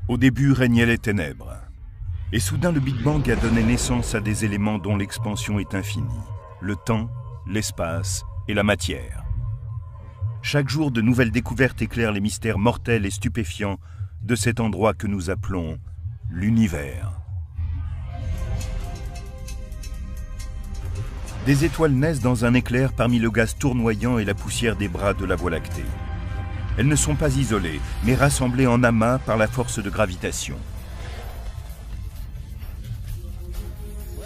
Au début régnaient les ténèbres. Et soudain le Big Bang a donné naissance à des éléments dont l'expansion est infinie. Le temps, l'espace et la matière. Chaque jour, de nouvelles découvertes éclairent les mystères mortels et stupéfiants de cet endroit que nous appelons l'univers. Des étoiles naissent dans un éclair parmi le gaz tournoyant et la poussière des bras de la Voie lactée. Elles ne sont pas isolées, mais rassemblées en amas par la force de gravitation.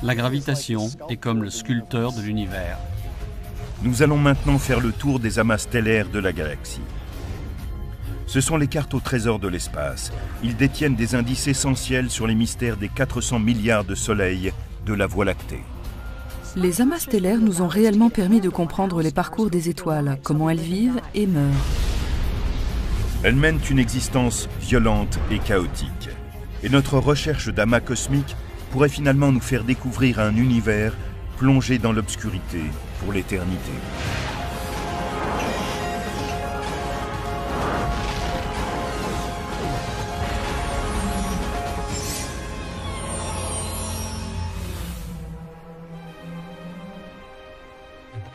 La gravitation est comme le sculpteur de l'univers. Nous allons maintenant faire le tour des amas stellaires de la galaxie. Ce sont les cartes au trésor de l'espace. Ils détiennent des indices essentiels sur les mystères des 400 milliards de soleils de la Voie lactée. Les amas stellaires nous ont réellement permis de comprendre les parcours des étoiles, comment elles vivent et meurent. Elles mènent une existence violente et chaotique. Et notre recherche d'amas cosmiques pourrait finalement nous faire découvrir un univers plongé dans l'obscurité pour l'éternité.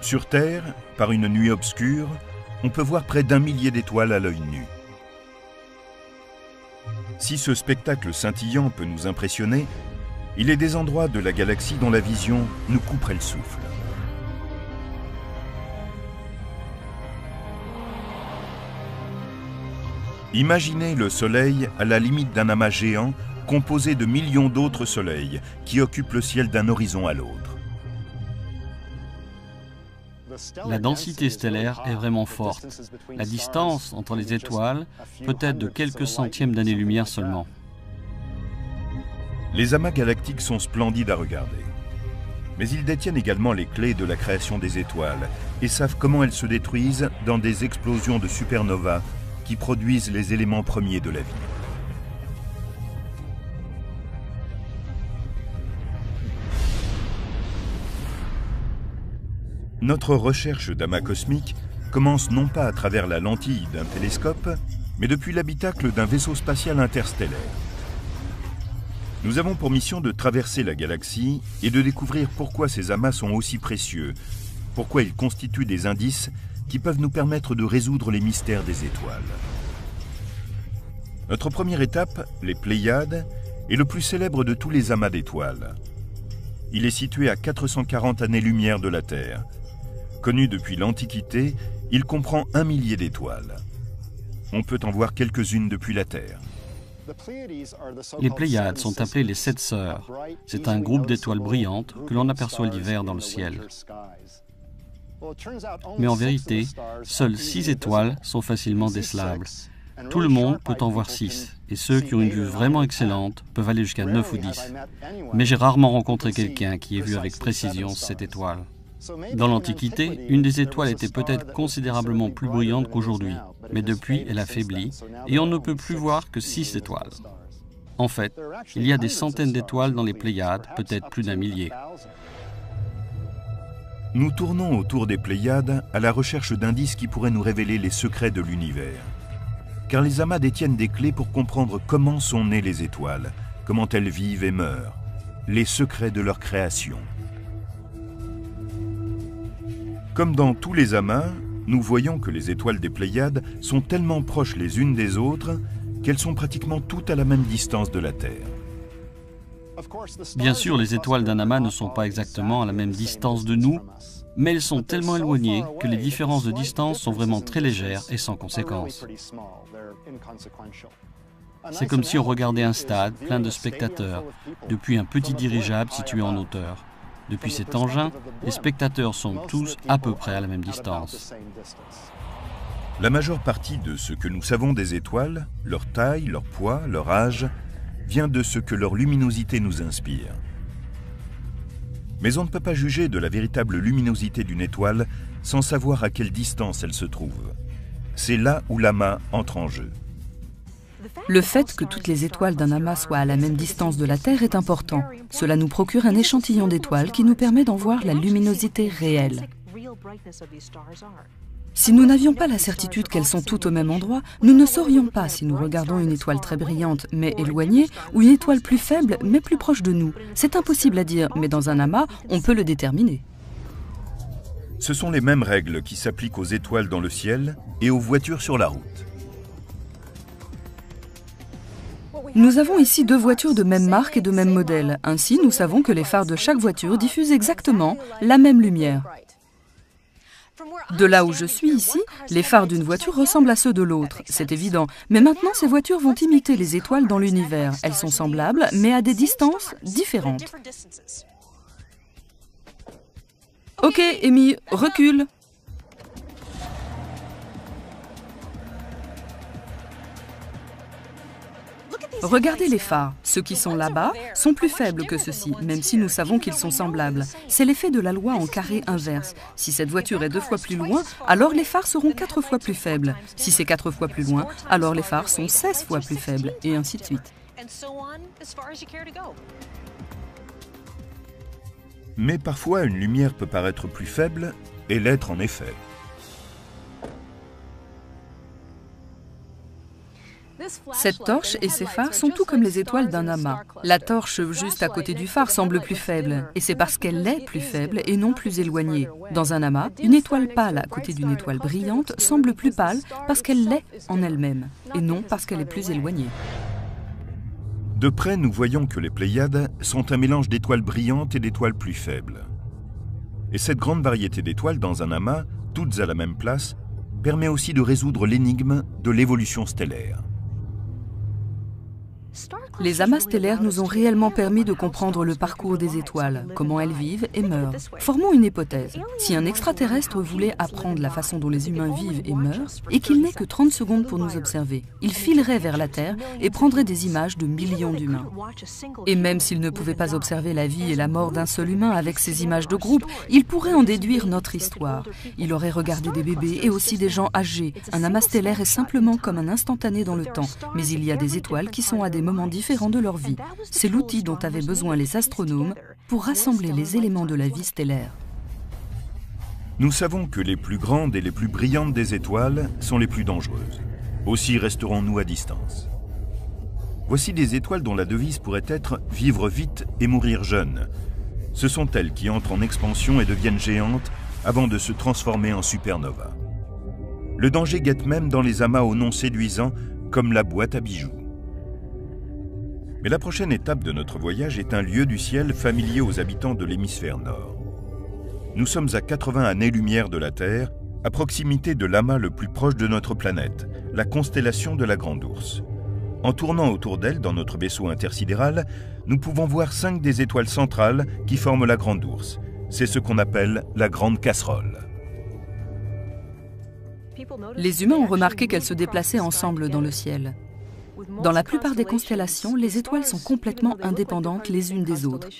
Sur Terre, par une nuit obscure, on peut voir près d'1 millier d'étoiles à l'œil nu. Si ce spectacle scintillant peut nous impressionner, il est des endroits de la galaxie dont la vision nous couperait le souffle. Imaginez le Soleil à la limite d'un amas géant composé de millions d'autres soleils qui occupent le ciel d'un horizon à l'autre. La densité stellaire est vraiment forte. La distance entre les étoiles peut être de quelques centièmes d'années-lumière seulement. Les amas galactiques sont splendides à regarder. Mais ils détiennent également les clés de la création des étoiles et savent comment elles se détruisent dans des explosions de supernovas qui produisent les éléments premiers de la vie. Notre recherche d'amas cosmiques commence non pas à travers la lentille d'un télescope, mais depuis l'habitacle d'un vaisseau spatial interstellaire. Nous avons pour mission de traverser la galaxie et de découvrir pourquoi ces amas sont aussi précieux, pourquoi ils constituent des indices qui peuvent nous permettre de résoudre les mystères des étoiles. Notre première étape, les Pléiades, est le plus célèbre de tous les amas d'étoiles. Il est situé à 440 années-lumière de la Terre. Connu depuis l'Antiquité, il comprend 1 millier d'étoiles. On peut en voir quelques-unes depuis la Terre. Les Pléiades sont appelées les 7 sœurs. C'est un groupe d'étoiles brillantes que l'on aperçoit l'hiver dans le ciel. Mais en vérité, seules 6 étoiles sont facilement décelables. Tout le monde peut en voir 6, et ceux qui ont une vue vraiment excellente peuvent aller jusqu'à 9 ou 10. Mais j'ai rarement rencontré quelqu'un qui ait vu avec précision cette étoile. Dans l'Antiquité, une des étoiles était peut-être considérablement plus brillante qu'aujourd'hui, mais depuis, elle a faibli, et on ne peut plus voir que 6 étoiles. En fait, il y a des centaines d'étoiles dans les Pléiades, peut-être plus d'1 millier. Nous tournons autour des Pléiades à la recherche d'indices qui pourraient nous révéler les secrets de l'univers. Car les amas détiennent des clés pour comprendre comment sont nées les étoiles, comment elles vivent et meurent, les secrets de leur création. Comme dans tous les amas, nous voyons que les étoiles des Pléiades sont tellement proches les unes des autres qu'elles sont pratiquement toutes à la même distance de la Terre. Bien sûr, les étoiles d'un amas ne sont pas exactement à la même distance de nous, mais elles sont tellement éloignées que les différences de distance sont vraiment très légères et sans conséquence. C'est comme si on regardait un stade plein de spectateurs depuis un petit dirigeable situé en hauteur. Depuis cet engin, les spectateurs sont tous à peu près à la même distance. La majeure partie de ce que nous savons des étoiles, leur taille, leur poids, leur âge, vient de ce que leur luminosité nous inspire. Mais on ne peut pas juger de la véritable luminosité d'une étoile sans savoir à quelle distance elle se trouve. C'est là où l'amas entre en jeu. Le fait que toutes les étoiles d'un amas soient à la même distance de la Terre est important. Cela nous procure un échantillon d'étoiles qui nous permet d'en voir la luminosité réelle. Si nous n'avions pas la certitude qu'elles sont toutes au même endroit, nous ne saurions pas si nous regardons une étoile très brillante mais éloignée ou une étoile plus faible mais plus proche de nous. C'est impossible à dire, mais dans un amas, on peut le déterminer. Ce sont les mêmes règles qui s'appliquent aux étoiles dans le ciel et aux voitures sur la route. Nous avons ici 2 voitures de même marque et de même modèle. Ainsi, nous savons que les phares de chaque voiture diffusent exactement la même lumière. De là où je suis ici, les phares d'une voiture ressemblent à ceux de l'autre, c'est évident. Mais maintenant, ces voitures vont imiter les étoiles dans l'univers. Elles sont semblables, mais à des distances différentes. Ok, Amy, recule. Regardez les phares. Ceux qui sont là-bas sont plus faibles que ceux-ci, même si nous savons qu'ils sont semblables. C'est l'effet de la loi en carré inverse. Si cette voiture est 2 fois plus loin, alors les phares seront 4 fois plus faibles. Si c'est 4 fois plus loin, alors les phares sont 16 fois plus faibles, et ainsi de suite. Mais parfois, une lumière peut paraître plus faible et l'être en effet. Cette torche et ses phares sont tout comme les étoiles d'un amas. La torche juste à côté du phare semble plus faible, et c'est parce qu'elle est plus faible et non plus éloignée. Dans un amas, une étoile pâle à côté d'une étoile brillante semble plus pâle parce qu'elle l'est en elle-même, et non parce qu'elle est plus éloignée. De près, nous voyons que les Pléiades sont un mélange d'étoiles brillantes et d'étoiles plus faibles. Et cette grande variété d'étoiles dans un amas, toutes à la même place, permet aussi de résoudre l'énigme de l'évolution stellaire. Les amas stellaires nous ont réellement permis de comprendre le parcours des étoiles, comment elles vivent et meurent. Formons une hypothèse. Si un extraterrestre voulait apprendre la façon dont les humains vivent et meurent, et qu'il n'ait que 30 secondes pour nous observer, il filerait vers la Terre et prendrait des images de millions d'humains. Et même s'il ne pouvait pas observer la vie et la mort d'un seul humain avec ces images de groupe, il pourrait en déduire notre histoire. Il aurait regardé des bébés et aussi des gens âgés. Un amas stellaire est simplement comme un instantané dans le temps, mais il y a des étoiles qui sont à des moments différents de leur vie. C'est l'outil dont avaient besoin les astronomes pour rassembler les éléments de la vie stellaire. Nous savons que les plus grandes et les plus brillantes des étoiles sont les plus dangereuses. Aussi resterons-nous à distance. Voici des étoiles dont la devise pourrait être « vivre vite et mourir jeune ». Ce sont elles qui entrent en expansion et deviennent géantes avant de se transformer en supernova. Le danger guette même dans les amas aux noms séduisants comme la boîte à bijoux. Mais la prochaine étape de notre voyage est un lieu du ciel familier aux habitants de l'hémisphère nord. Nous sommes à 80 années-lumière de la Terre, à proximité de l'amas le plus proche de notre planète, la constellation de la Grande Ourse. En tournant autour d'elle dans notre vaisseau intersidéral, nous pouvons voir 5 des étoiles centrales qui forment la Grande Ourse. C'est ce qu'on appelle la Grande Casserole. Les humains ont remarqué qu'elles se déplaçaient ensemble dans le ciel. Dans la plupart des constellations, les étoiles sont complètement indépendantes les unes des autres.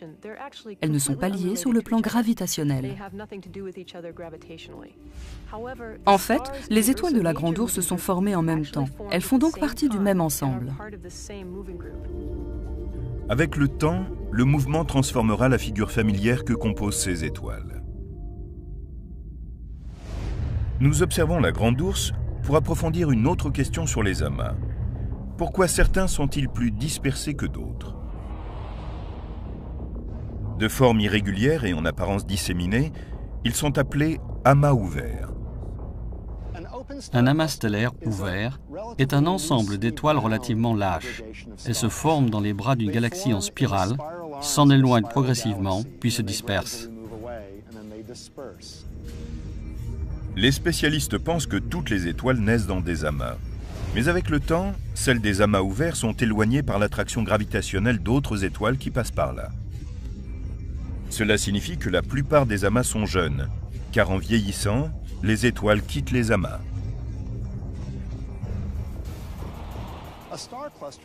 Elles ne sont pas liées sur le plan gravitationnel. En fait, les étoiles de la Grande Ourse se sont formées en même temps. Elles font donc partie du même ensemble. Avec le temps, le mouvement transformera la figure familière que composent ces étoiles. Nous observons la Grande Ourse pour approfondir une autre question sur les amas. Pourquoi certains sont-ils plus dispersés que d'autres? De forme irrégulière et en apparence disséminée, ils sont appelés amas ouverts. Un amas stellaire ouvert est un ensemble d'étoiles relativement lâches. Elles se forment dans les bras d'une galaxie en spirale, s'en éloignent progressivement, puis se dispersent. Les spécialistes pensent que toutes les étoiles naissent dans des amas. Mais avec le temps, celles des amas ouverts sont éloignées par l'attraction gravitationnelle d'autres étoiles qui passent par là. Cela signifie que la plupart des amas sont jeunes, car en vieillissant, les étoiles quittent les amas.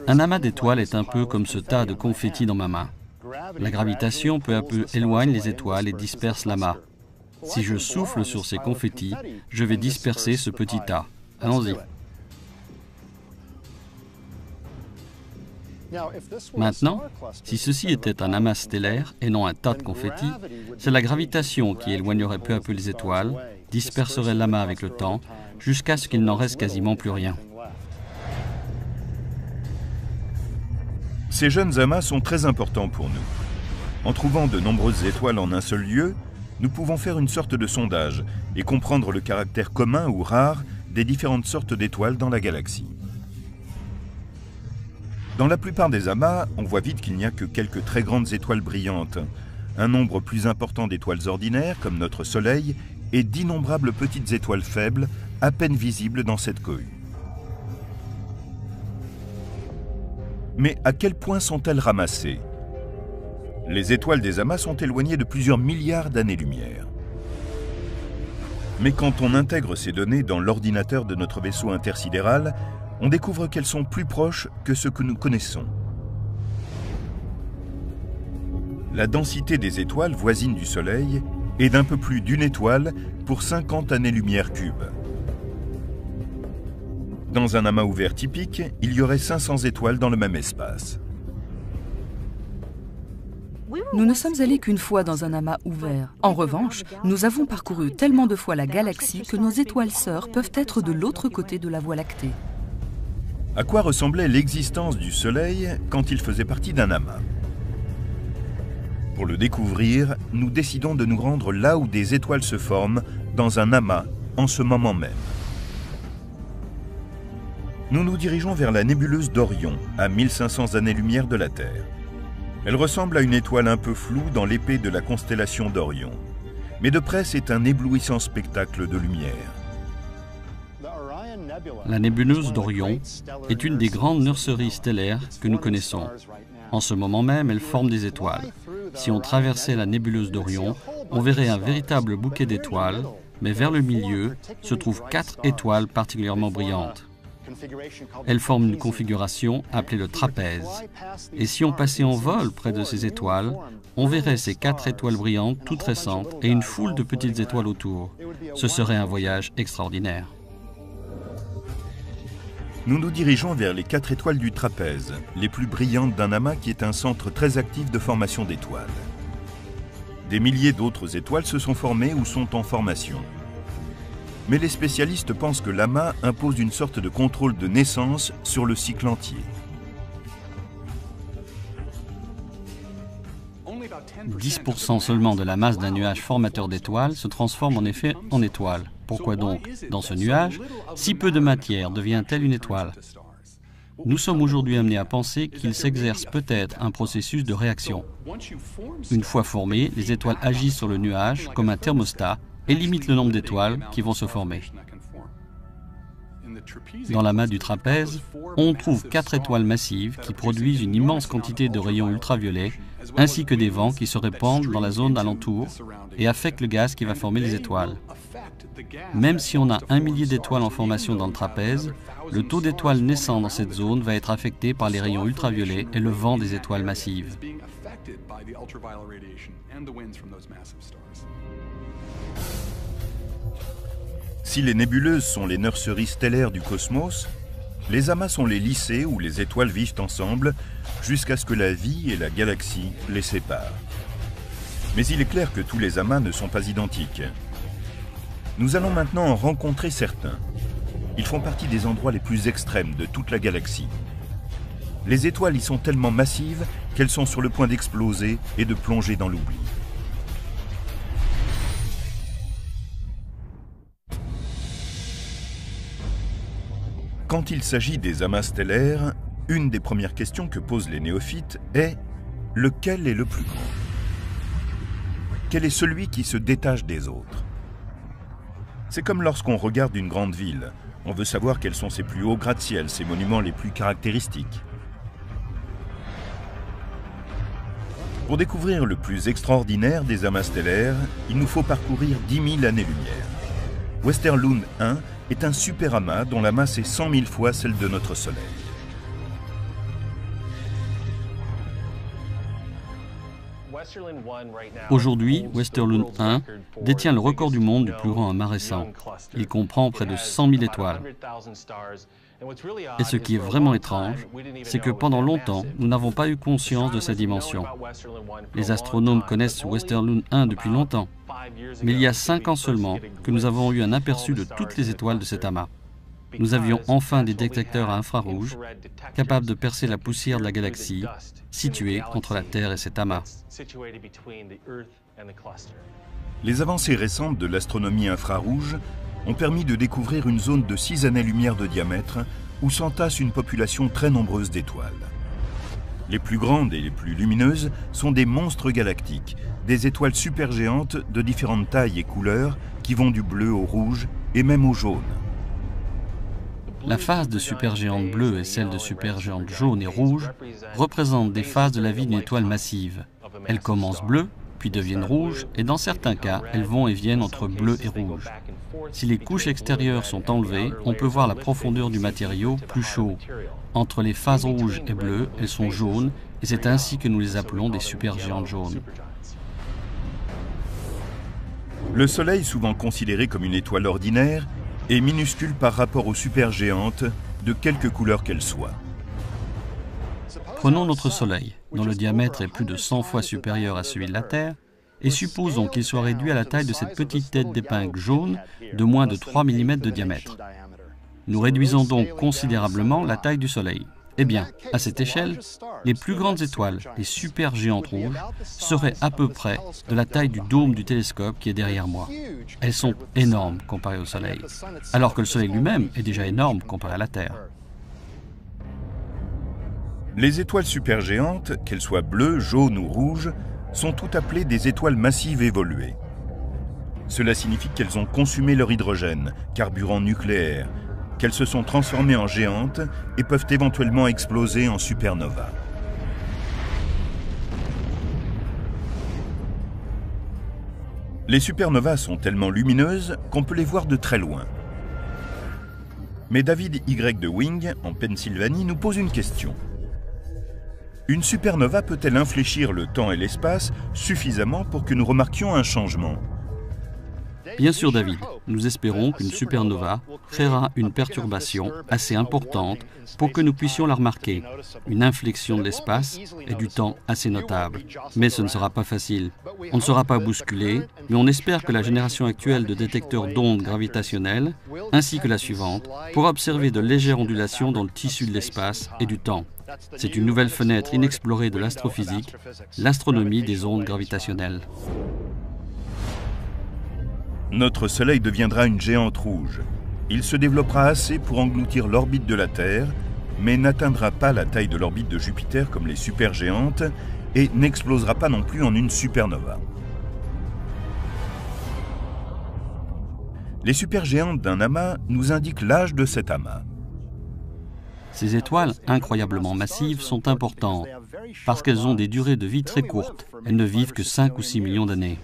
Un amas d'étoiles est un peu comme ce tas de confettis dans ma main. La gravitation peu à peu éloigne les étoiles et disperse l'amas. Si je souffle sur ces confettis, je vais disperser ce petit tas. Allons-y. Maintenant, si ceci était un amas stellaire et non un tas de confettis, c'est la gravitation qui éloignerait peu à peu les étoiles, disperserait l'amas avec le temps, jusqu'à ce qu'il n'en reste quasiment plus rien. Ces jeunes amas sont très importants pour nous. En trouvant de nombreuses étoiles en un seul lieu, nous pouvons faire une sorte de sondage et comprendre le caractère commun ou rare des différentes sortes d'étoiles dans la galaxie. Dans la plupart des amas, on voit vite qu'il n'y a que quelques très grandes étoiles brillantes, un nombre plus important d'étoiles ordinaires, comme notre Soleil, et d'innombrables petites étoiles faibles, à peine visibles dans cette cohue. Mais à quel point sont-elles ramassées? Les étoiles des amas sont éloignées de plusieurs milliards d'années-lumière. Mais quand on intègre ces données dans l'ordinateur de notre vaisseau intersidéral, on découvre qu'elles sont plus proches que ce que nous connaissons. La densité des étoiles voisines du Soleil est d'un peu plus d'une étoile pour 50 années-lumière cubes. Dans un amas ouvert typique, il y aurait 500 étoiles dans le même espace. Nous ne sommes allés qu'une fois dans un amas ouvert. En revanche, nous avons parcouru tellement de fois la galaxie que nos étoiles sœurs peuvent être de l'autre côté de la Voie lactée. À quoi ressemblait l'existence du Soleil quand il faisait partie d'un amas? Pour le découvrir, nous décidons de nous rendre là où des étoiles se forment, dans un amas, en ce moment même. Nous nous dirigeons vers la nébuleuse d'Orion, à 1500 années-lumière de la Terre. Elle ressemble à une étoile un peu floue dans l'épée de la constellation d'Orion. Mais de près, c'est un éblouissant spectacle de lumière. La nébuleuse d'Orion est une des grandes nurseries stellaires que nous connaissons. En ce moment même, elle forme des étoiles. Si on traversait la nébuleuse d'Orion, on verrait un véritable bouquet d'étoiles, mais vers le milieu se trouvent 4 étoiles particulièrement brillantes. Elles forment une configuration appelée le trapèze. Et si on passait en vol près de ces étoiles, on verrait ces 4 étoiles brillantes toutes récentes et une foule de petites étoiles autour. Ce serait un voyage extraordinaire. Nous nous dirigeons vers les 4 étoiles du trapèze, les plus brillantes d'un amas qui est un centre très actif de formation d'étoiles. Des milliers d'autres étoiles se sont formées ou sont en formation. Mais les spécialistes pensent que l'amas impose une sorte de contrôle de naissance sur le cycle entier. 10% seulement de la masse d'un nuage formateur d'étoiles se transforme en effet en étoile. Pourquoi donc, dans ce nuage, si peu de matière devient-elle une étoile? Nous sommes aujourd'hui amenés à penser qu'il s'exerce peut-être un processus de réaction. Une fois formées, les étoiles agissent sur le nuage comme un thermostat et limitent le nombre d'étoiles qui vont se former. Dans l'amas du trapèze, on trouve 4 étoiles massives qui produisent une immense quantité de rayons ultraviolets, ainsi que des vents qui se répandent dans la zone alentour et affectent le gaz qui va former les étoiles. Même si on a 1 millier d'étoiles en formation dans le trapèze, le taux d'étoiles naissant dans cette zone va être affecté par les rayons ultraviolets et le vent des étoiles massives. Si les nébuleuses sont les nurseries stellaires du cosmos, les amas sont les lycées où les étoiles vivent ensemble jusqu'à ce que la vie et la galaxie les séparent. Mais il est clair que tous les amas ne sont pas identiques. Nous allons maintenant en rencontrer certains. Ils font partie des endroits les plus extrêmes de toute la galaxie. Les étoiles y sont tellement massives qu'elles sont sur le point d'exploser et de plonger dans l'oubli. Quand il s'agit des amas stellaires, une des premières questions que posent les néophytes est « lequel est le plus grand ?» Quel est celui qui se détache des autres? C'est comme lorsqu'on regarde une grande ville. On veut savoir quels sont ses plus hauts gratte-ciel, ses monuments les plus caractéristiques. Pour découvrir le plus extraordinaire des amas stellaires, il nous faut parcourir 10 000 années-lumière. Westerlund 1 est un super amas dont la masse est 100 000 fois celle de notre Soleil. Aujourd'hui, Westerlund 1 détient le record du monde du plus grand amas récent. Il comprend près de 100 000 étoiles. Et ce qui est vraiment étrange, c'est que pendant longtemps, nous n'avons pas eu conscience de sa dimension. Les astronomes connaissent Westerlund 1 depuis longtemps, mais il y a 5 ans seulement que nous avons eu un aperçu de toutes les étoiles de cet amas. Nous avions enfin des détecteurs à infrarouge capables de percer la poussière de la galaxie située entre la Terre et cet amas. Les avancées récentes de l'astronomie infrarouge ont permis de découvrir une zone de 6 années-lumière de diamètre où s'entasse une population très nombreuse d'étoiles. Les plus grandes et les plus lumineuses sont des monstres galactiques, des étoiles supergéantes de différentes tailles et couleurs qui vont du bleu au rouge et même au jaune. La phase de supergéante bleue et celle de supergéante jaune et rouge représentent des phases de la vie d'une étoile massive. Elles commencent bleues, puis deviennent rouges, et dans certains cas, elles vont et viennent entre bleu et rouge. Si les couches extérieures sont enlevées, on peut voir la profondeur du matériau plus chaud. Entre les phases rouges et bleues, elles sont jaunes, et c'est ainsi que nous les appelons des supergéantes jaunes. Le Soleil, souvent considéré comme une étoile ordinaire, est minuscule par rapport aux supergéantes, de quelque couleur qu'elles soient. Prenons notre Soleil, dont le diamètre est plus de 100 fois supérieur à celui de la Terre, et supposons qu'il soit réduit à la taille de cette petite tête d'épingle jaune de moins de 3 mm de diamètre. Nous réduisons donc considérablement la taille du Soleil. Eh bien, à cette échelle, les plus grandes étoiles, les supergéantes rouges, seraient à peu près de la taille du dôme du télescope qui est derrière moi. Elles sont énormes comparées au Soleil, alors que le Soleil lui-même est déjà énorme comparé à la Terre. Les étoiles supergéantes, qu'elles soient bleues, jaunes ou rouges, sont toutes appelées des étoiles massives évoluées. Cela signifie qu'elles ont consumé leur hydrogène, carburant nucléaire, qu'elles se sont transformées en géantes et peuvent éventuellement exploser en supernova. Les supernovas sont tellement lumineuses qu'on peut les voir de très loin. Mais David Y. de Wing, en Pennsylvanie, nous pose une question. Une supernova peut-elle infléchir le temps et l'espace suffisamment pour que nous remarquions un changement ? Bien sûr, David, nous espérons qu'une supernova créera une perturbation assez importante pour que nous puissions la remarquer, une inflexion de l'espace et du temps assez notable. Mais ce ne sera pas facile. On ne sera pas bousculé, mais on espère que la génération actuelle de détecteurs d'ondes gravitationnelles, ainsi que la suivante, pourra observer de légères ondulations dans le tissu de l'espace et du temps. C'est une nouvelle fenêtre inexplorée de l'astrophysique, l'astronomie des ondes gravitationnelles. Notre Soleil deviendra une géante rouge. Il se développera assez pour engloutir l'orbite de la Terre, mais n'atteindra pas la taille de l'orbite de Jupiter comme les supergéantes et n'explosera pas non plus en une supernova. Les supergéantes d'un amas nous indiquent l'âge de cet amas. Ces étoiles incroyablement massives sont importantes parce qu'elles ont des durées de vie très courtes. Elles ne vivent que 5 ou 6 millions d'années.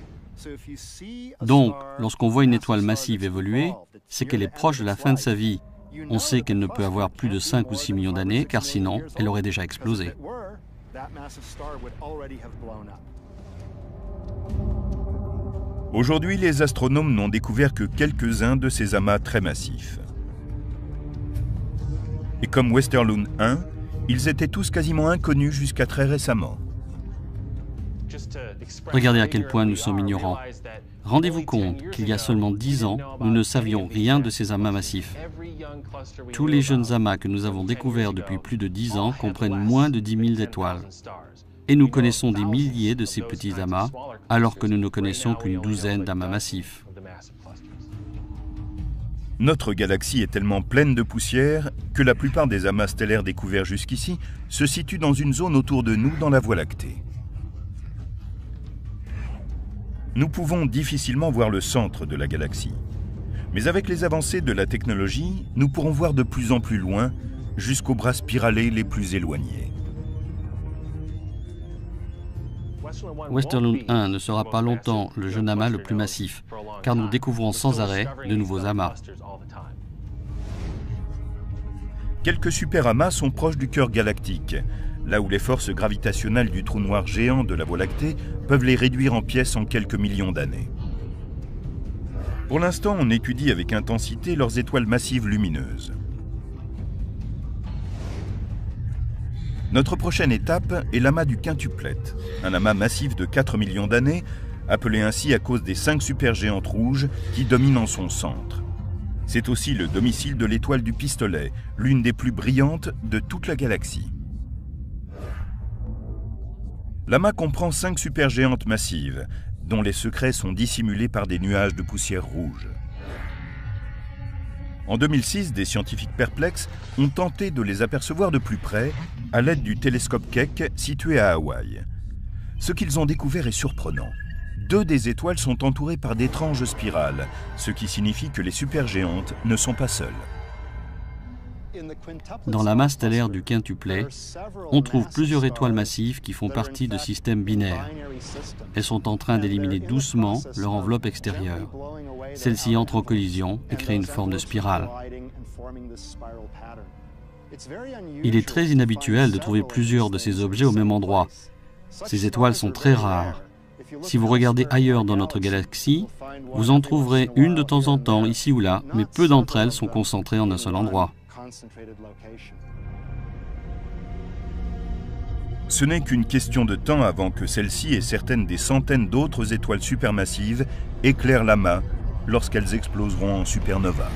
Donc, lorsqu'on voit une étoile massive évoluer, c'est qu'elle est proche de la fin de sa vie. On sait qu'elle ne peut avoir plus de 5 ou 6 millions d'années, car sinon, elle aurait déjà explosé. Aujourd'hui, les astronomes n'ont découvert que quelques-uns de ces amas très massifs. Et comme Westerlund 1, ils étaient tous quasiment inconnus jusqu'à très récemment. Regardez à quel point nous sommes ignorants. Rendez-vous compte qu'il y a seulement 10 ans, nous ne savions rien de ces amas massifs. Tous les jeunes amas que nous avons découverts depuis plus de 10 ans comprennent moins de 10 000 étoiles. Et nous connaissons des milliers de ces petits amas, alors que nous ne connaissons qu'une douzaine d'amas massifs. Notre galaxie est tellement pleine de poussière que la plupart des amas stellaires découverts jusqu'ici se situent dans une zone autour de nous dans la Voie lactée. Nous pouvons difficilement voir le centre de la galaxie. Mais avec les avancées de la technologie, nous pourrons voir de plus en plus loin, jusqu'aux bras spiralés les plus éloignés. Westerlund 1 ne sera pas longtemps le jeune amas le plus massif, car nous découvrons sans arrêt de nouveaux amas. Quelques superamas sont proches du cœur galactique, là où les forces gravitationnelles du trou noir géant de la Voie lactée peuvent les réduire en pièces en quelques millions d'années. Pour l'instant, on étudie avec intensité leurs étoiles massives lumineuses. Notre prochaine étape est l'amas du quintuplète, un amas massif de 4 millions d'années, appelé ainsi à cause des 5 supergéantes rouges qui dominent en son centre. C'est aussi le domicile de l'étoile du Pistolet, l'une des plus brillantes de toute la galaxie. L'amas comprend 5 supergéantes massives, dont les secrets sont dissimulés par des nuages de poussière rouge. En 2006, des scientifiques perplexes ont tenté de les apercevoir de plus près à l'aide du télescope Keck situé à Hawaï. Ce qu'ils ont découvert est surprenant. 2 des étoiles sont entourées par d'étranges spirales, ce qui signifie que les supergéantes ne sont pas seules. Dans l'amas stellaire du quintuplet, on trouve plusieurs étoiles massives qui font partie de systèmes binaires. Elles sont en train d'éliminer doucement leur enveloppe extérieure. Celle-ci entre en collision et crée une forme de spirale. Il est très inhabituel de trouver plusieurs de ces objets au même endroit. Ces étoiles sont très rares. Si vous regardez ailleurs dans notre galaxie, vous en trouverez une de temps en temps, ici ou là, mais peu d'entre elles sont concentrées en un seul endroit. Ce n'est qu'une question de temps avant que celle-ci et certaines des centaines d'autres étoiles supermassives éclairent l'amas lorsqu'elles exploseront en supernova.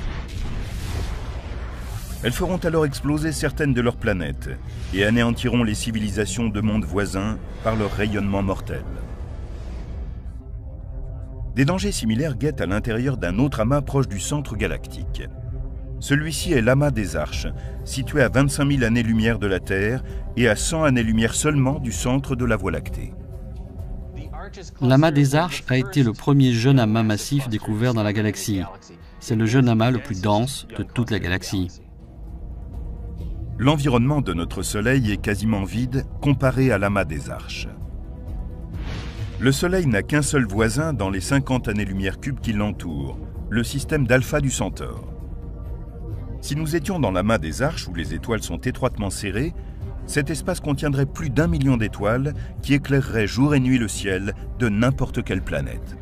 Elles feront alors exploser certaines de leurs planètes et anéantiront les civilisations de mondes voisins par leur rayonnement mortel. Des dangers similaires guettent à l'intérieur d'un autre amas proche du centre galactique. Celui-ci est l'amas des Arches, situé à 25 000 années-lumière de la Terre et à 100 années-lumière seulement du centre de la Voie lactée. L'amas des Arches a été le premier jeune amas massif découvert dans la galaxie. C'est le jeune amas le plus dense de toute la galaxie. L'environnement de notre Soleil est quasiment vide comparé à l'amas des Arches. Le Soleil n'a qu'un seul voisin dans les 50 années-lumière cubes qui l'entourent, le système d'Alpha du Centaure. Si nous étions dans l'amas des Arches où les étoiles sont étroitement serrées, cet espace contiendrait plus d'1 million d'étoiles qui éclaireraient jour et nuit le ciel de n'importe quelle planète.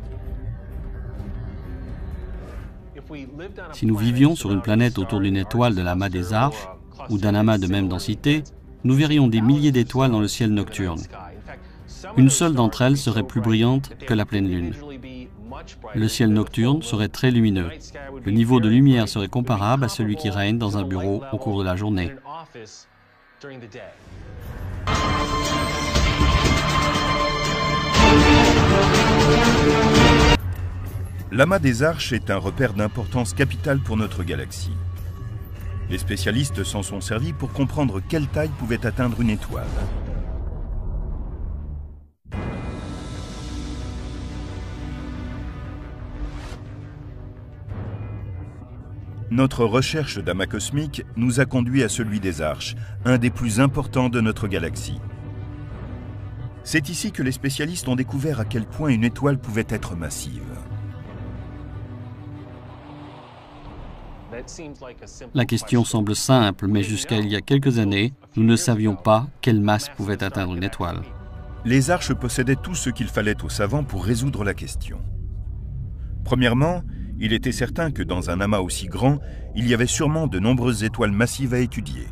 Si nous vivions sur une planète autour d'une étoile de l'amas des Arches ou d'un amas de même densité, nous verrions des milliers d'étoiles dans le ciel nocturne. Une seule d'entre elles serait plus brillante que la pleine lune. Le ciel nocturne serait très lumineux. Le niveau de lumière serait comparable à celui qui règne dans un bureau au cours de la journée. L'amas des Arches est un repère d'importance capitale pour notre galaxie. Les spécialistes s'en sont servis pour comprendre quelle taille pouvait atteindre une étoile. Notre recherche d'amas cosmique nous a conduit à celui des Arches, un des plus importants de notre galaxie. C'est ici que les spécialistes ont découvert à quel point une étoile pouvait être massive. La question semble simple, mais jusqu'à il y a quelques années, nous ne savions pas quelle masse pouvait atteindre une étoile. Les Arches possédaient tout ce qu'il fallait aux savants pour résoudre la question. Premièrement, il était certain que dans un amas aussi grand, il y avait sûrement de nombreuses étoiles massives à étudier.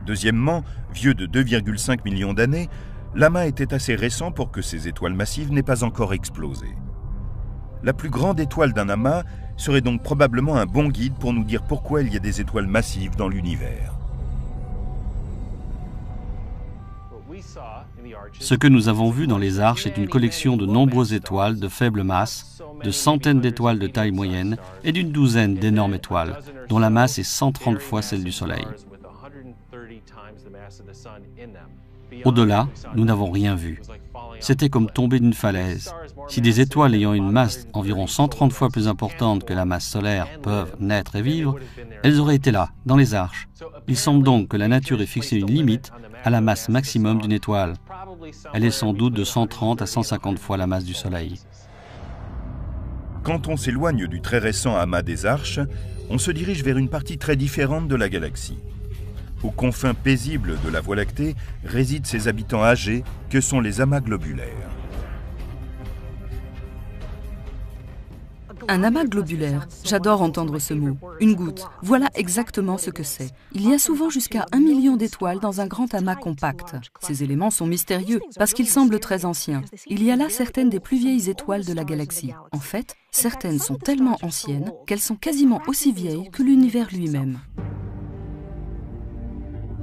Deuxièmement, vieux de 2,5 millions d'années, l'amas était assez récent pour que ces étoiles massives n'aient pas encore explosé. La plus grande étoile d'un amas serait donc probablement un bon guide pour nous dire pourquoi il y a des étoiles massives dans l'univers. Ce que nous avons vu dans les Arches est une collection de nombreuses étoiles de faible masse, de centaines d'étoiles de taille moyenne et d'une douzaine d'énormes étoiles, dont la masse est 130 fois celle du Soleil. Au-delà, nous n'avons rien vu. C'était comme tomber d'une falaise. Si des étoiles ayant une masse environ 130 fois plus importante que la masse solaire peuvent naître et vivre, elles auraient été là, dans les Arches. Il semble donc que la nature ait fixé une limite à la masse maximum d'une étoile. Elle est sans doute de 130 à 150 fois la masse du Soleil. Quand on s'éloigne du très récent amas des Arches, on se dirige vers une partie très différente de la galaxie. Aux confins paisibles de la Voie lactée résident ces habitants âgés que sont les amas globulaires. Un amas globulaire, j'adore entendre ce mot. Une goutte, voilà exactement ce que c'est. Il y a souvent jusqu'à 1 million d'étoiles dans un grand amas compact. Ces éléments sont mystérieux parce qu'ils semblent très anciens. Il y a là certaines des plus vieilles étoiles de la galaxie. En fait, certaines sont tellement anciennes qu'elles sont quasiment aussi vieilles que l'univers lui-même.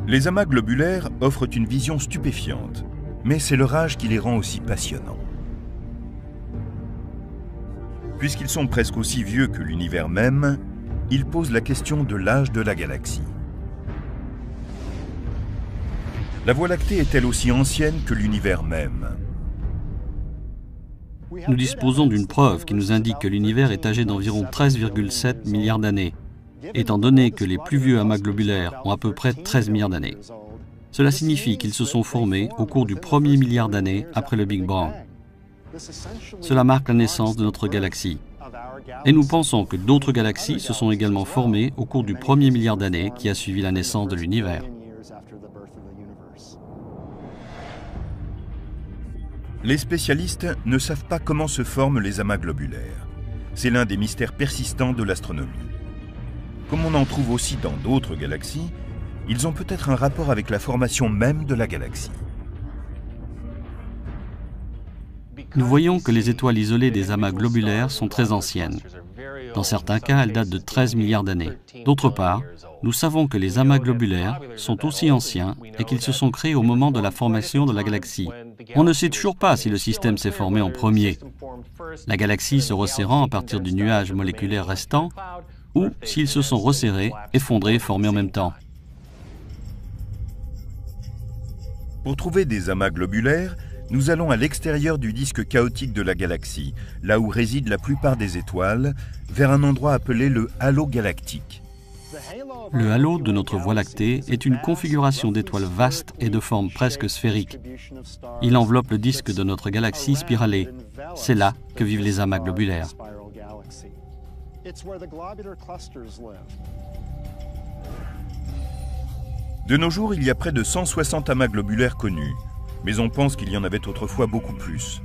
Les amas globulaires offrent une vision stupéfiante, mais c'est leur âge qui les rend aussi passionnants. Puisqu'ils sont presque aussi vieux que l'univers même, ils posent la question de l'âge de la galaxie. La Voie lactée est-elle aussi ancienne que l'univers même? Nous disposons d'une preuve qui nous indique que l'univers est âgé d'environ 13,7 milliards d'années, étant donné que les plus vieux amas globulaires ont à peu près 13 milliards d'années. Cela signifie qu'ils se sont formés au cours du premier milliard d'années après le Big Bang. Cela marque la naissance de notre galaxie. Et nous pensons que d'autres galaxies se sont également formées au cours du premier milliard d'années qui a suivi la naissance de l'univers. Les spécialistes ne savent pas comment se forment les amas globulaires. C'est l'un des mystères persistants de l'astronomie. Comme on en trouve aussi dans d'autres galaxies, ils ont peut-être un rapport avec la formation même de la galaxie. Nous voyons que les étoiles isolées des amas globulaires sont très anciennes. Dans certains cas, elles datent de 13 milliards d'années. D'autre part, nous savons que les amas globulaires sont aussi anciens et qu'ils se sont créés au moment de la formation de la galaxie. On ne sait toujours pas si le système s'est formé en premier, la galaxie se resserrant à partir du nuage moléculaire restant, ou s'ils se sont resserrés, effondrés et formés en même temps. Pour trouver des amas globulaires, nous allons à l'extérieur du disque chaotique de la galaxie, là où résident la plupart des étoiles, vers un endroit appelé le halo galactique. Le halo de notre Voie lactée est une configuration d'étoiles vastes et de forme presque sphérique. Il enveloppe le disque de notre galaxie spiralée. C'est là que vivent les amas globulaires. De nos jours, il y a près de 160 amas globulaires connus, mais on pense qu'il y en avait autrefois beaucoup plus.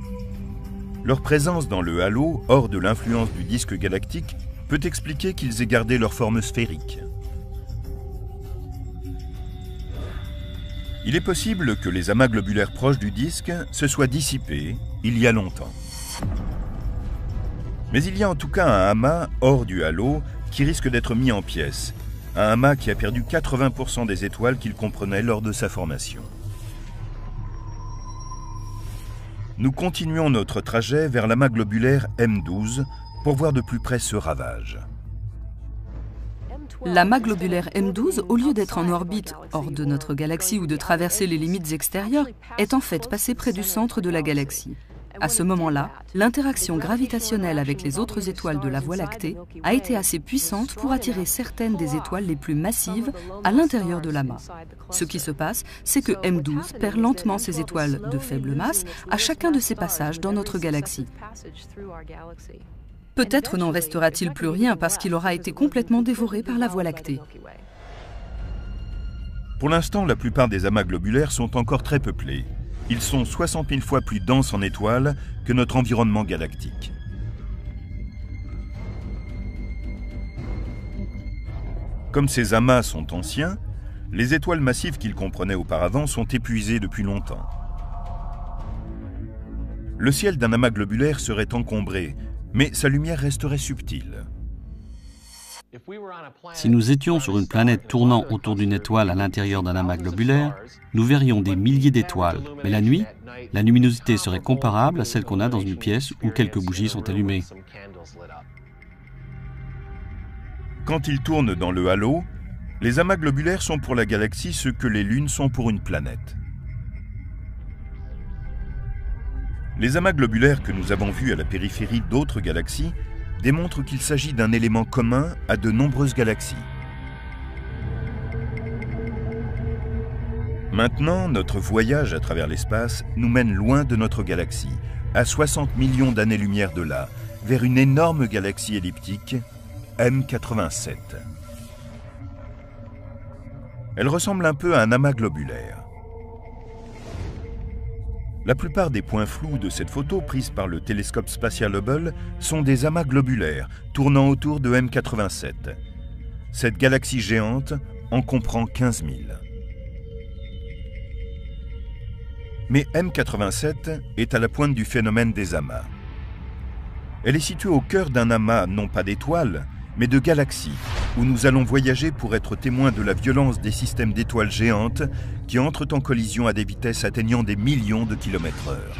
Leur présence dans le halo, hors de l'influence du disque galactique, peut expliquer qu'ils aient gardé leur forme sphérique. Il est possible que les amas globulaires proches du disque se soient dissipés il y a longtemps. Mais il y a en tout cas un amas hors du halo qui risque d'être mis en pièces, un amas qui a perdu 80% des étoiles qu'il comprenait lors de sa formation. Nous continuons notre trajet vers l'amas globulaire M12 pour voir de plus près ce ravage. L'amas globulaire M12, au lieu d'être en orbite hors de notre galaxie ou de traverser les limites extérieures, est en fait passé près du centre de la galaxie. À ce moment-là, l'interaction gravitationnelle avec les autres étoiles de la Voie lactée a été assez puissante pour attirer certaines des étoiles les plus massives à l'intérieur de l'amas. Ce qui se passe, c'est que M12 perd lentement ses étoiles de faible masse à chacun de ses passages dans notre galaxie. Peut-être n'en restera-t-il plus rien parce qu'il aura été complètement dévoré par la Voie lactée. Pour l'instant, la plupart des amas globulaires sont encore très peuplés. Ils sont 60 000 fois plus denses en étoiles que notre environnement galactique. Comme ces amas sont anciens, les étoiles massives qu'ils comprenaient auparavant sont épuisées depuis longtemps. Le ciel d'un amas globulaire serait encombré, mais sa lumière resterait subtile. Si nous étions sur une planète tournant autour d'une étoile à l'intérieur d'un amas globulaire, nous verrions des milliers d'étoiles. Mais la nuit, la luminosité serait comparable à celle qu'on a dans une pièce où quelques bougies sont allumées. Quand ils tournent dans le halo, les amas globulaires sont pour la galaxie ce que les lunes sont pour une planète. Les amas globulaires que nous avons vus à la périphérie d'autres galaxies démontrent qu'il s'agit d'un élément commun à de nombreuses galaxies. Maintenant, notre voyage à travers l'espace nous mène loin de notre galaxie, à 60 millions d'années-lumière de là, vers une énorme galaxie elliptique, M87. Elle ressemble un peu à un amas globulaire. La plupart des points flous de cette photo prise par le télescope spatial Hubble sont des amas globulaires tournant autour de M87. Cette galaxie géante en comprend 15 000. Mais M87 est à la pointe du phénomène des amas. Elle est située au cœur d'un amas non pas d'étoiles, mais de galaxies, où nous allons voyager pour être témoins de la violence des systèmes d'étoiles géantes qui entrent en collision à des vitesses atteignant des millions de kilomètres/heure.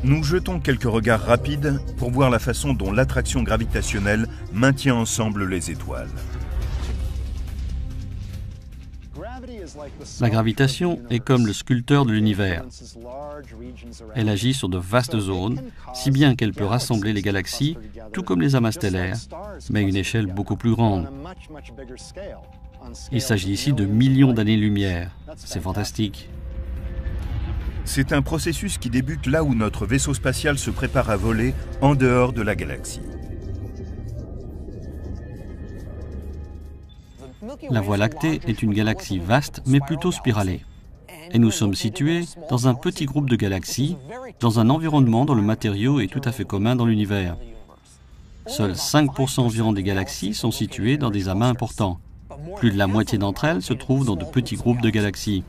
Nous jetons quelques regards rapides pour voir la façon dont l'attraction gravitationnelle maintient ensemble les étoiles. La gravitation est comme le sculpteur de l'univers. Elle agit sur de vastes zones, si bien qu'elle peut rassembler les galaxies, tout comme les amas stellaires, mais à une échelle beaucoup plus grande. Il s'agit ici de millions d'années-lumière. C'est fantastique. C'est un processus qui débute là où notre vaisseau spatial se prépare à voler en dehors de la galaxie. La Voie lactée est une galaxie vaste mais plutôt spiralée. Et nous sommes situés dans un petit groupe de galaxies, dans un environnement dont le matériau est tout à fait commun dans l'univers. Seuls 5% environ des galaxies sont situées dans des amas importants. Plus de la moitié d'entre elles se trouvent dans de petits groupes de galaxies.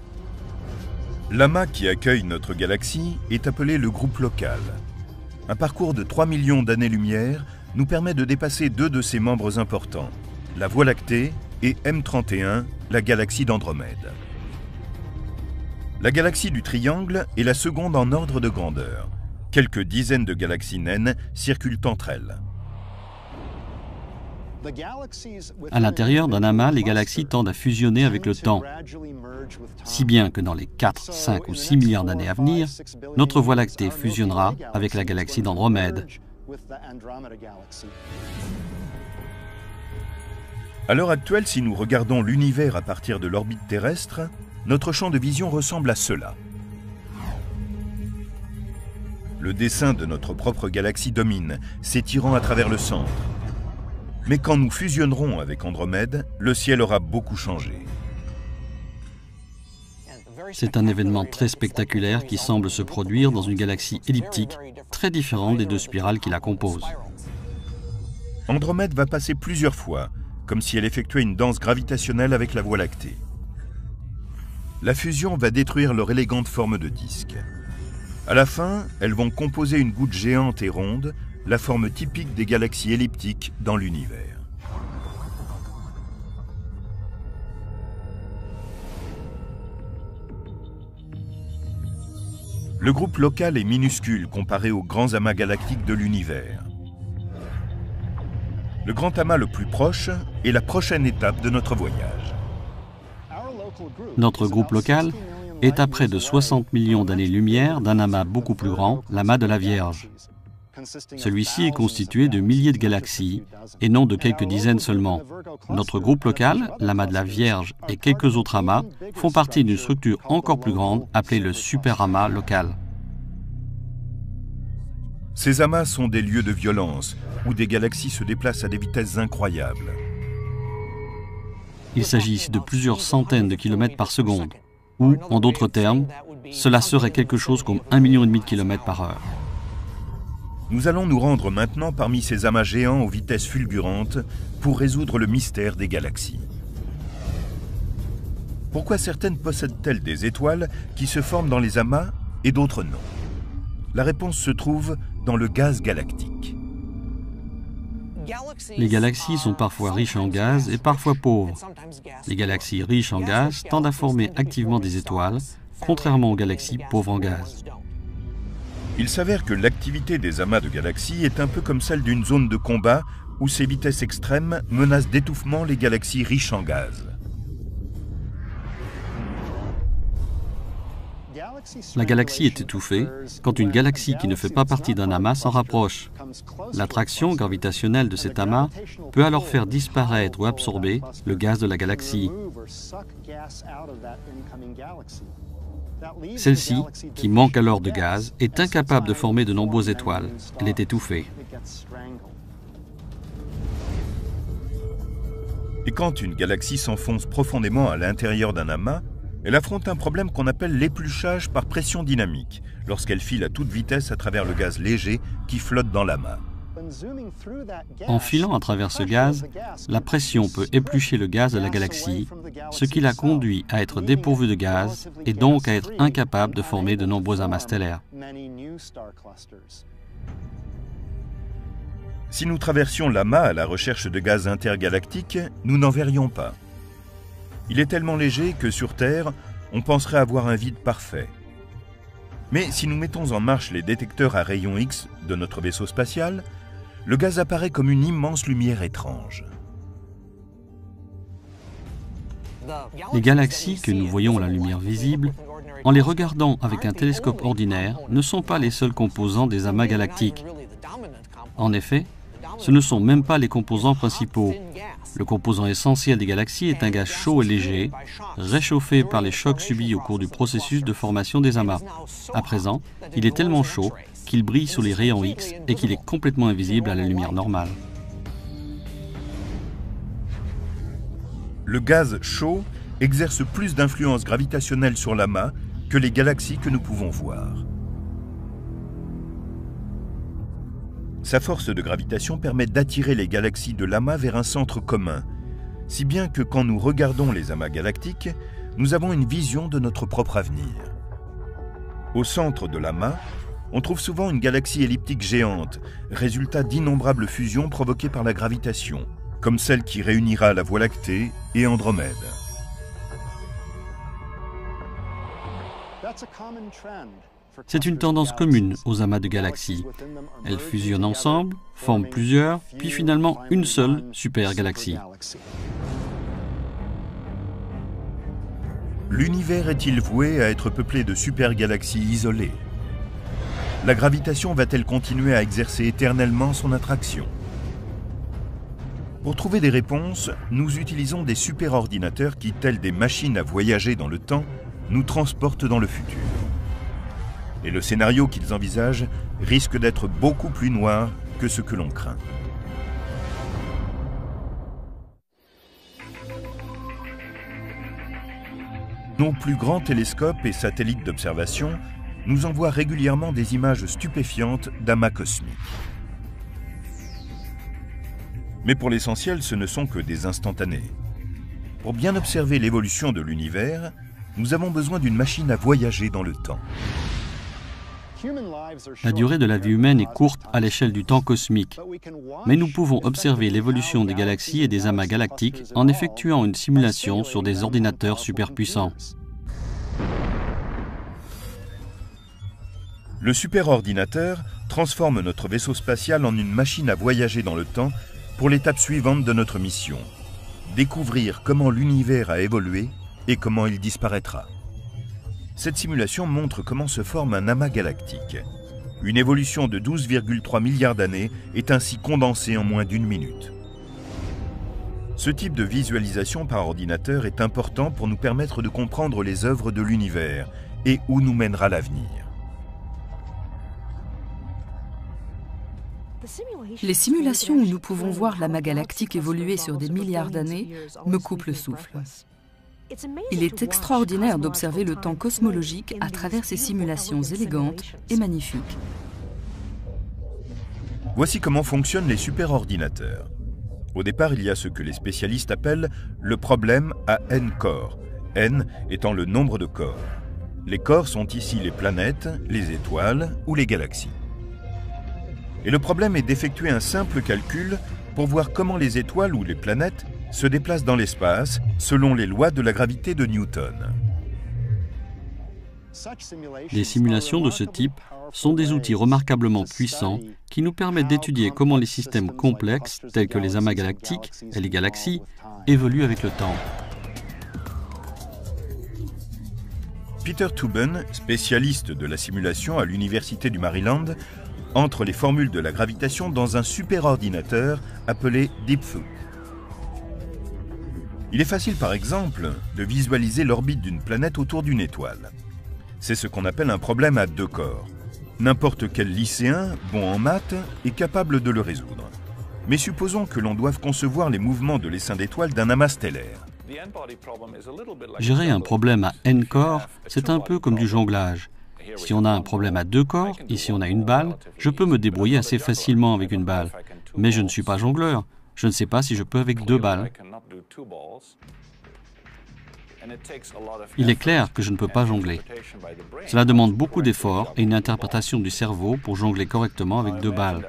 L'amas qui accueille notre galaxie est appelé le groupe local. Un parcours de 3 millions d'années-lumière nous permet de dépasser deux de ses membres importants, la Voie lactée et M31, la galaxie d'Andromède. La galaxie du Triangle est la seconde en ordre de grandeur. Quelques dizaines de galaxies naines circulent entre elles. À l'intérieur d'un amas, les galaxies tendent à fusionner avec le temps, si bien que dans les 4, 5 ou 6 milliards d'années à venir, notre Voie lactée fusionnera avec la galaxie d'Andromède. À l'heure actuelle, si nous regardons l'univers à partir de l'orbite terrestre, notre champ de vision ressemble à cela. Le dessin de notre propre galaxie domine, s'étirant à travers le centre. Mais quand nous fusionnerons avec Andromède, le ciel aura beaucoup changé. C'est un événement très spectaculaire qui semble se produire dans une galaxie elliptique très différente des deux spirales qui la composent. Andromède va passer plusieurs fois, comme si elle effectuait une danse gravitationnelle avec la Voie lactée. La fusion va détruire leur élégante forme de disque. À la fin, elles vont composer une goutte géante et ronde, la forme typique des galaxies elliptiques dans l'univers. Le groupe local est minuscule comparé aux grands amas galactiques de l'univers. Le grand amas le plus proche est la prochaine étape de notre voyage. Notre groupe local est à près de 60 millions d'années-lumière d'un amas beaucoup plus grand, l'amas de la Vierge. Celui-ci est constitué de milliers de galaxies et non de quelques dizaines seulement. Notre groupe local, l'amas de la Vierge et quelques autres amas font partie d'une structure encore plus grande appelée le superamas local. Ces amas sont des lieux de violence où des galaxies se déplacent à des vitesses incroyables. Il s'agit ici de plusieurs centaines de kilomètres par seconde, ou, en d'autres termes, cela serait quelque chose comme 1,5 million de kilomètres par heure. Nous allons nous rendre maintenant parmi ces amas géants aux vitesses fulgurantes pour résoudre le mystère des galaxies. Pourquoi certaines possèdent-elles des étoiles qui se forment dans les amas et d'autres non? La réponse se trouve dans le gaz galactique. Les galaxies sont parfois riches en gaz et parfois pauvres. Les galaxies riches en gaz tendent à former activement des étoiles, contrairement aux galaxies pauvres en gaz. Il s'avère que l'activité des amas de galaxies est un peu comme celle d'une zone de combat où ces vitesses extrêmes menacent d'étouffement les galaxies riches en gaz. La galaxie est étouffée quand une galaxie qui ne fait pas partie d'un amas s'en rapproche. L'attraction gravitationnelle de cet amas peut alors faire disparaître ou absorber le gaz de la galaxie. Celle-ci, qui manque alors de gaz, est incapable de former de nombreuses étoiles. Elle est étouffée. Et quand une galaxie s'enfonce profondément à l'intérieur d'un amas, elle affronte un problème qu'on appelle l'épluchage par pression dynamique, lorsqu'elle file à toute vitesse à travers le gaz léger qui flotte dans l'amas. En filant à travers ce gaz, la pression peut éplucher le gaz de la galaxie, ce qui la conduit à être dépourvue de gaz et donc à être incapable de former de nombreux amas stellaires. Si nous traversions l'amas à la recherche de gaz intergalactique, nous n'en verrions pas. Il est tellement léger que sur Terre, on penserait avoir un vide parfait. Mais si nous mettons en marche les détecteurs à rayons X de notre vaisseau spatial, le gaz apparaît comme une immense lumière étrange. Les galaxies que nous voyons à la lumière visible, en les regardant avec un télescope ordinaire, ne sont pas les seuls composants des amas galactiques. En effet, ce ne sont même pas les composants principaux. Le composant essentiel des galaxies est un gaz chaud et léger, réchauffé par les chocs subis au cours du processus de formation des amas. À présent, il est tellement chaud qu'il brille sous les rayons X et qu'il est complètement invisible à la lumière normale. Le gaz chaud exerce plus d'influence gravitationnelle sur l'amas que les galaxies que nous pouvons voir. Sa force de gravitation permet d'attirer les galaxies de l'amas vers un centre commun, si bien que quand nous regardons les amas galactiques, nous avons une vision de notre propre avenir. Au centre de l'amas, on trouve souvent une galaxie elliptique géante, résultat d'innombrables fusions provoquées par la gravitation, comme celle qui réunira la Voie lactée et Andromède. C'est une tendance commune aux amas de galaxies. Elles fusionnent ensemble, forment plusieurs, puis finalement une seule supergalaxie. L'univers est-il voué à être peuplé de supergalaxies isolées? La gravitation va-t-elle continuer à exercer éternellement son attraction? Pour trouver des réponses, nous utilisons des superordinateurs qui, tels des machines à voyager dans le temps, nous transportent dans le futur. Et le scénario qu'ils envisagent risque d'être beaucoup plus noir que ce que l'on craint. Nos plus grands télescopes et satellites d'observation nous envoient régulièrement des images stupéfiantes d'amas cosmiques. Mais pour l'essentiel, ce ne sont que des instantanés. Pour bien observer l'évolution de l'univers, nous avons besoin d'une machine à voyager dans le temps. La durée de la vie humaine est courte à l'échelle du temps cosmique, mais nous pouvons observer l'évolution des galaxies et des amas galactiques en effectuant une simulation sur des ordinateurs superpuissants. Le superordinateur transforme notre vaisseau spatial en une machine à voyager dans le temps pour l'étape suivante de notre mission, découvrir comment l'univers a évolué et comment il disparaîtra. Cette simulation montre comment se forme un amas galactique. Une évolution de 12,3 milliards d'années est ainsi condensée en moins d'une minute. Ce type de visualisation par ordinateur est important pour nous permettre de comprendre les œuvres de l'univers et où nous mènera l'avenir. Les simulations où nous pouvons voir l'amas galactique évoluer sur des milliards d'années me coupent le souffle. Il est extraordinaire d'observer le temps cosmologique à travers ces simulations élégantes et magnifiques. Voici comment fonctionnent les superordinateurs. Au départ, il y a ce que les spécialistes appellent le problème à n corps, n étant le nombre de corps. Les corps sont ici les planètes, les étoiles ou les galaxies. Et le problème est d'effectuer un simple calcul pour voir comment les étoiles ou les planètes se déplacent dans l'espace selon les lois de la gravité de Newton. Les simulations de ce type sont des outils remarquablement puissants qui nous permettent d'étudier comment les systèmes complexes, tels que les amas galactiques et les galaxies, évoluent avec le temps. Peter Toobin, spécialiste de la simulation à l'Université du Maryland, entre les formules de la gravitation dans un superordinateur appelé DeepFu. Il est facile, par exemple, de visualiser l'orbite d'une planète autour d'une étoile. C'est ce qu'on appelle un problème à deux corps. N'importe quel lycéen, bon en maths, est capable de le résoudre. Mais supposons que l'on doive concevoir les mouvements de l'essaim d'étoiles d'un amas stellaire. Gérer un problème à n corps, c'est un peu comme du jonglage. Si on a un problème à deux corps, ici on a une balle, je peux me débrouiller assez facilement avec une balle. Mais je ne suis pas jongleur. Je ne sais pas si je peux avec deux balles. Il est clair que je ne peux pas jongler. Cela demande beaucoup d'efforts et une interprétation du cerveau pour jongler correctement avec deux balles.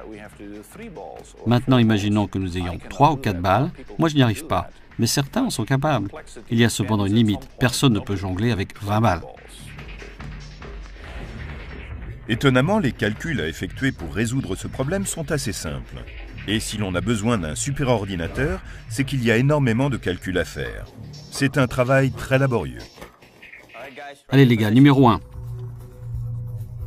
Maintenant, imaginons que nous ayons 3 ou 4 balles. Moi, je n'y arrive pas, mais certains en sont capables. Il y a cependant une limite. Personne ne peut jongler avec 20 balles. Étonnamment, les calculs à effectuer pour résoudre ce problème sont assez simples. Et si l'on a besoin d'un superordinateur, c'est qu'il y a énormément de calculs à faire. C'est un travail très laborieux. Allez les gars, numéro 1.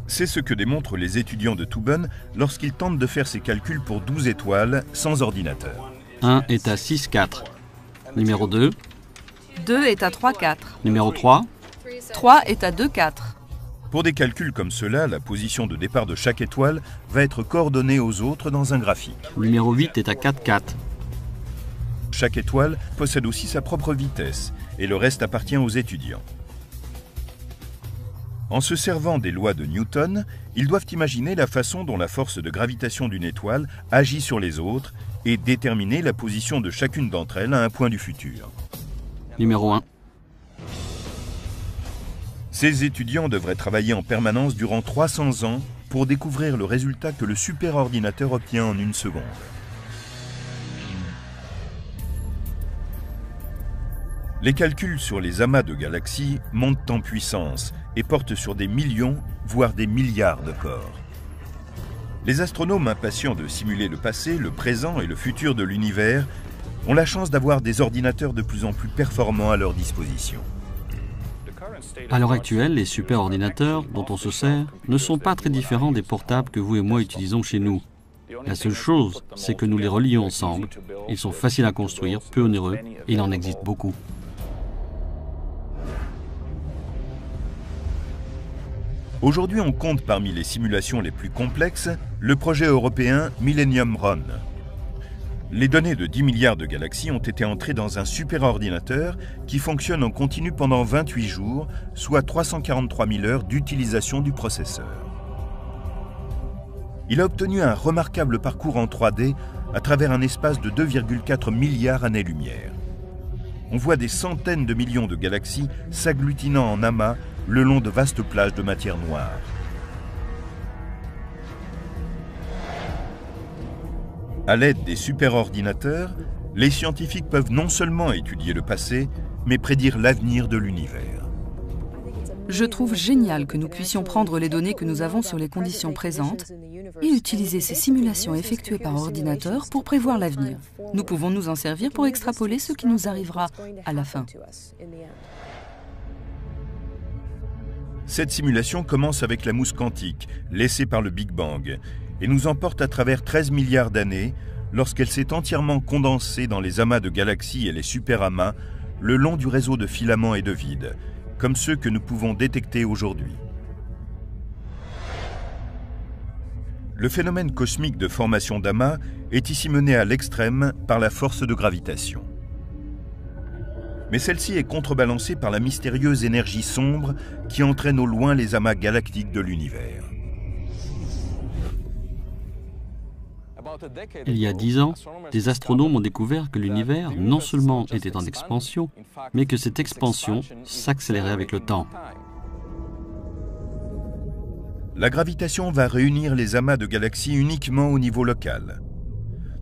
C'est ce que démontrent les étudiants de Tübingen lorsqu'ils tentent de faire ces calculs pour 12 étoiles sans ordinateur. 1 est à 6, 4. Numéro 2. 2 est à 3, 4. Numéro 3. 3 est à 2, 4. Pour des calculs comme cela, la position de départ de chaque étoile va être coordonnée aux autres dans un graphique. Numéro 8 est à 4, 4. Chaque étoile possède aussi sa propre vitesse, et le reste appartient aux étudiants. En se servant des lois de Newton, ils doivent imaginer la façon dont la force de gravitation d'une étoile agit sur les autres et déterminer la position de chacune d'entre elles à un point du futur. Numéro 1. Ces étudiants devraient travailler en permanence durant 300 ans pour découvrir le résultat que le superordinateur obtient en une seconde. Les calculs sur les amas de galaxies montent en puissance et portent sur des millions, voire des milliards de corps. Les astronomes impatients de simuler le passé, le présent et le futur de l'univers ont la chance d'avoir des ordinateurs de plus en plus performants à leur disposition. À l'heure actuelle, les superordinateurs dont on se sert ne sont pas très différents des portables que vous et moi utilisons chez nous. La seule chose, c'est que nous les relions ensemble. Ils sont faciles à construire, peu onéreux, et il en existe beaucoup. Aujourd'hui, on compte parmi les simulations les plus complexes le projet européen Millennium Run. Les données de 10 milliards de galaxies ont été entrées dans un superordinateur qui fonctionne en continu pendant 28 jours, soit 343 000 heures d'utilisation du processeur. Il a obtenu un remarquable parcours en 3D à travers un espace de 2,4 milliards années-lumière. On voit des centaines de millions de galaxies s'agglutinant en amas le long de vastes plages de matière noire. À l'aide des superordinateurs, les scientifiques peuvent non seulement étudier le passé, mais prédire l'avenir de l'univers. Je trouve génial que nous puissions prendre les données que nous avons sur les conditions présentes et utiliser ces simulations effectuées par ordinateur pour prévoir l'avenir. Nous pouvons nous en servir pour extrapoler ce qui nous arrivera à la fin. Cette simulation commence avec la mousse quantique, laissée par le Big Bang, et nous emporte à travers 13 milliards d'années, lorsqu'elle s'est entièrement condensée dans les amas de galaxies et les superamas, le long du réseau de filaments et de vides, comme ceux que nous pouvons détecter aujourd'hui. Le phénomène cosmique de formation d'amas est ici mené à l'extrême par la force de gravitation. Mais celle-ci est contrebalancée par la mystérieuse énergie sombre qui entraîne au loin les amas galactiques de l'univers. Il y a 10 ans, des astronomes ont découvert que l'univers non seulement était en expansion, mais que cette expansion s'accélérait avec le temps. La gravitation va réunir les amas de galaxies uniquement au niveau local.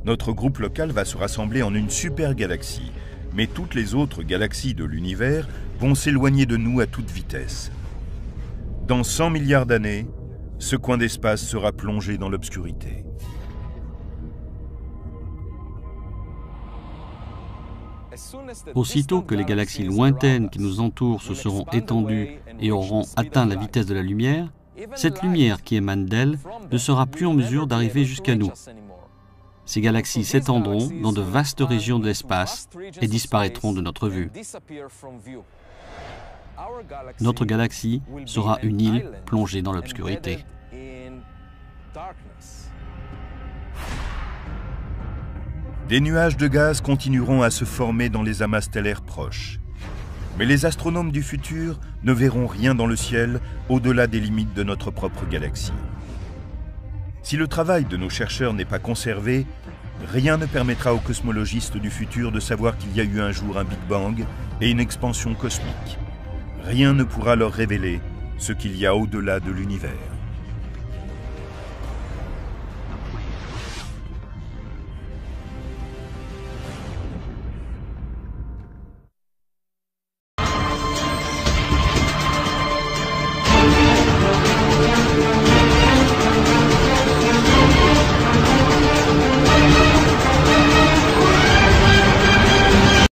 Notre groupe local va se rassembler en une super-galaxie, mais toutes les autres galaxies de l'univers vont s'éloigner de nous à toute vitesse. Dans 100 milliards d'années, ce coin d'espace sera plongé dans l'obscurité. Aussitôt que les galaxies lointaines qui nous entourent se seront étendues et auront atteint la vitesse de la lumière, cette lumière qui émane d'elles ne sera plus en mesure d'arriver jusqu'à nous. Ces galaxies s'étendront dans de vastes régions de l'espace et disparaîtront de notre vue. Notre galaxie sera une île plongée dans l'obscurité. Des nuages de gaz continueront à se former dans les amas stellaires proches. Mais les astronomes du futur ne verront rien dans le ciel au-delà des limites de notre propre galaxie. Si le travail de nos chercheurs n'est pas conservé, rien ne permettra aux cosmologistes du futur de savoir qu'il y a eu un jour un Big Bang et une expansion cosmique. Rien ne pourra leur révéler ce qu'il y a au-delà de l'univers.